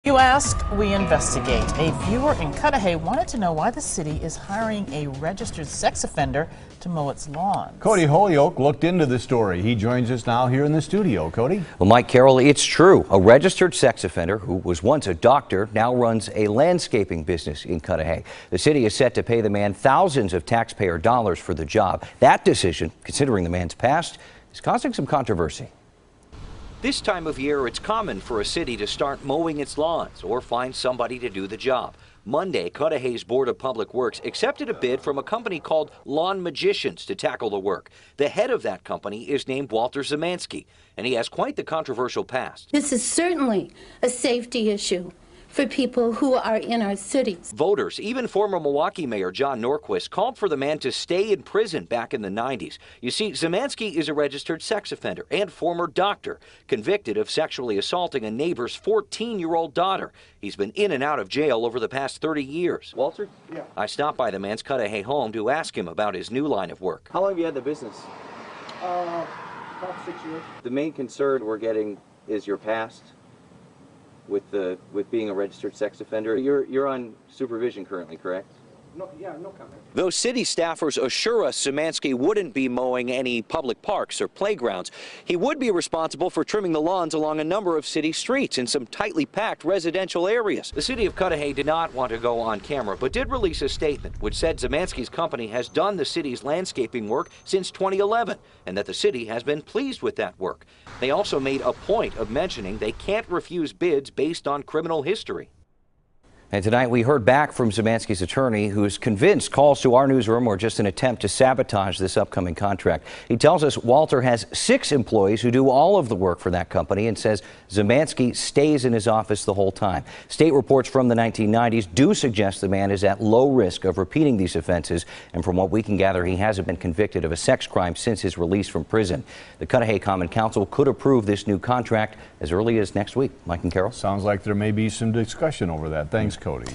You ask, we investigate. A viewer in Cudahy wanted to know why the city is hiring a registered sex offender to mow its lawns. Cody Holyoke looked into the story. He joins us now here in the studio. Cody? Well, Mike Carroll, it's true. A registered sex offender who was once a doctor now runs a landscaping business in Cudahy. The city is set to pay the man thousands of taxpayer dollars for the job. That decision, considering the man's past, is causing some controversy. This time of year, it's common for a city to start mowing its lawns or find somebody to do the job. Monday, Cudahy's Board of Public Works accepted a bid from a company called Lawn Magicians to tackle the work. The head of that company is named Walter Zemansky, and he has quite the controversial past. This is certainly a safety issue for people who are in our cities. Voters, even former Milwaukee Mayor John Norquist, called for the man to stay in prison back in the 90s. You see, Zemansky is a registered sex offender and former doctor, convicted of sexually assaulting a neighbor's 14-year-old daughter. He's been in and out of jail over the past 30 years. Walter? Yeah. I stopped by the man's Cudahy home to ask him about his new line of work. How long have you had the business? About 6 years. The main concern we're getting is your past with being a registered sex offender. You're on supervision currently, correct? No comment. Those city staffers assure us Zemansky wouldn't be mowing any public parks or playgrounds. He would be responsible for trimming the lawns along a number of city streets in some tightly packed residential areas. The city of Cudahy did not want to go on camera, but did release a statement which said Zemansky's company has done the city's landscaping work since 2011 and that the city has been pleased with that work. They also made a point of mentioning they can't refuse bids based on criminal history. And tonight we heard back from Zemansky's attorney, who is convinced calls to our newsroom were just an attempt to sabotage this upcoming contract. He tells us Walter has 6 employees who do all of the work for that company and says Zemansky stays in his office the whole time. State reports from the 1990s do suggest the man is at low risk of repeating these offenses, and from what we can gather, he hasn't been convicted of a sex crime since his release from prison. The Cudahy Common Council could approve this new contract as early as next week. Mike and Carol? Sounds like there may be some discussion over that. Thanks, Cody.